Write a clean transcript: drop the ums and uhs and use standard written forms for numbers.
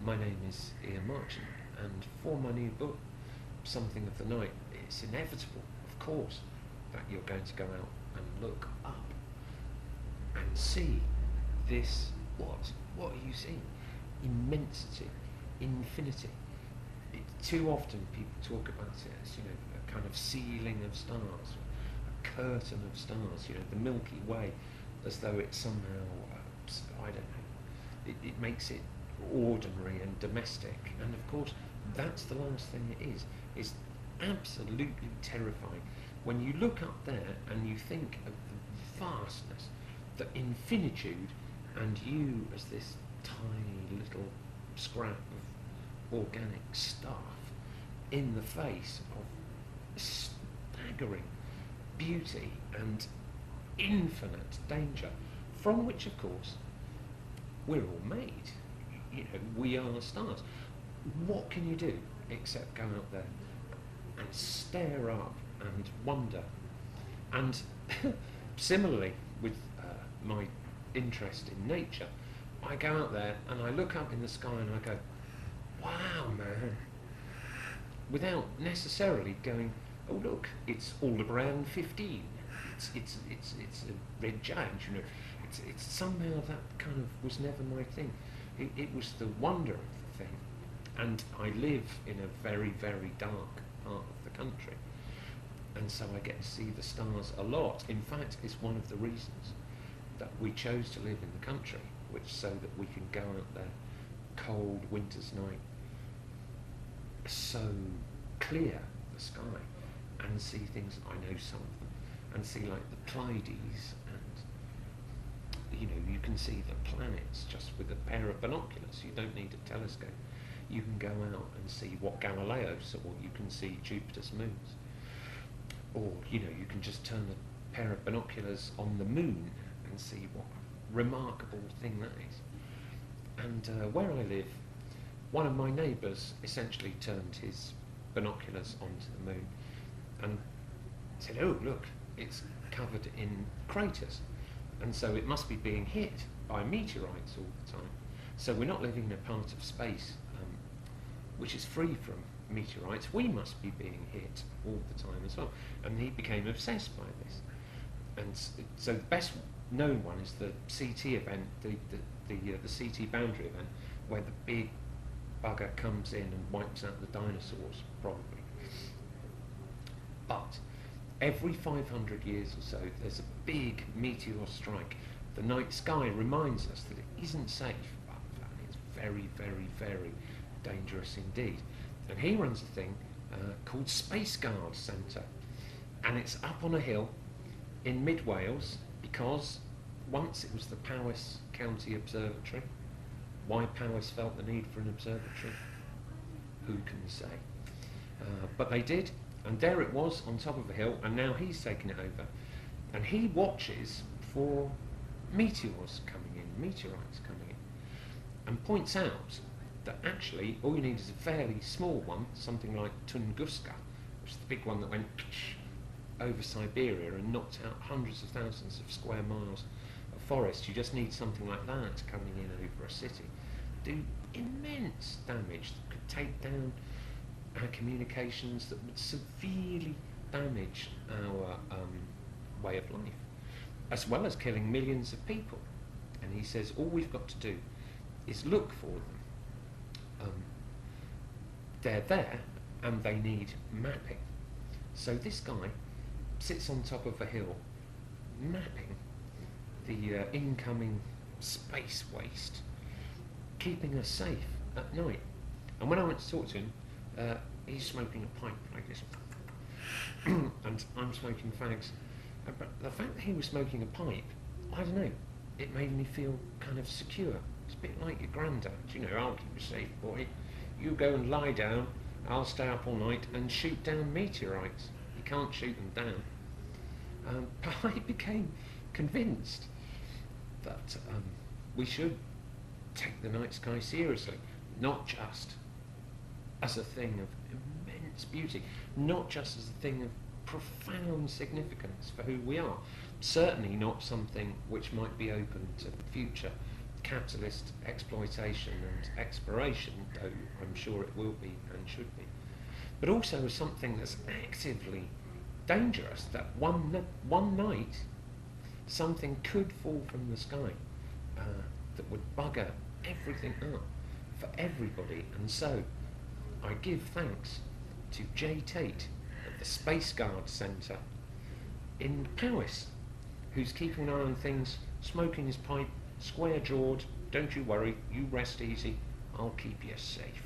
My name is Ian Marchant, and for my new book, Something of the Night, it's inevitable, of course, that you're going to go out and look up and see this. What are you seeing? Immensity, infinity. Too often people talk about it as, a kind of ceiling of stars, a curtain of stars, the Milky Way, as though it's somehow, I don't know, it makes it ordinary and domestic, and of course that's the last thing it is. It's absolutely terrifying when you look up there and you think of the vastness, the infinitude, and you as this tiny little scrap of organic stuff in the face of staggering beauty and infinite danger, from which of course we're all made. We are stars. What can you do except go out there and stare up and wonder? And similarly with my interest in nature, I go out there and I look up in the sky and I go, wow, man, without necessarily going, oh look, it's Aldebaran 15, it's a red giant, it's somehow that kind of was never my thing. It was the wonder of the thing, and I live in a very, very dark part of the country, and so I get to see the stars a lot. In fact, it's one of the reasons that we chose to live in the country, so that we can go out there, cold winter's night, so clear the sky, and see things. I know some of them, and see like the Pleiades, and you can see the planets just with a pair of binoculars. You don't need a telescope. You can go out and see what Galileo saw. You can see Jupiter's moons, or you can just turn a pair of binoculars on the moon and see what remarkable thing that is. And where I live, one of my neighbours essentially turned his binoculars onto the moon and said, oh look, it's covered in craters, and so it must be being hit by meteorites all the time. So we're not living in a part of space which is free from meteorites. We must be being hit all the time as well. And he became obsessed by this. And so the best known one is the CT event, the CT boundary event, where the big bugger comes in and wipes out the dinosaurs, probably. But every 500 years or so, there's a big meteor strike. The night sky reminds us that it isn't safe, but it's very, very, very dangerous indeed. And he runs a thing called Space Guard Centre, and it's up on a hill in mid-Wales, because once it was the Powys County Observatory. Why Powys felt the need for an observatory, who can say? But they did, and there it was on top of a hill, and now he's taken it over. And he watches for meteors coming in, meteorites coming in, and points out that actually all you need is a fairly small one, something like Tunguska, which is the big one that went over Siberia and knocked out hundreds of thousands of square miles of forest. You just need something like that coming in over a city, do immense damage that could take down our communications, that would severely damage our way of life, as well as killing millions of people. And he says all we've got to do is look for them. They're there, and they need mapping. So this guy sits on top of a hill mapping the incoming space waste, keeping us safe at night. And when I went to talk to him, he's smoking a pipe like this, and I'm smoking fags. But the fact that he was smoking a pipe, I don't know, it made me feel kind of secure. It's a bit like your granddad, I'll keep you safe, boy. You go and lie down, I'll stay up all night and shoot down meteorites. You can't shoot them down. But I became convinced that we should take the night sky seriously, not just as a thing of immense beauty, not just as a thing of profound significance for who we are, certainly not something which might be open to future capitalist exploitation and exploration, though I'm sure it will be and should be, but also as something that's actively dangerous, that one night something could fall from the sky that would bugger everything up for everybody. And so I give thanks to Jay Tate at the Space Guard Centre in Powys, who's keeping an eye on things, smoking his pipe, square-jawed. Don't you worry, you rest easy, I'll keep you safe.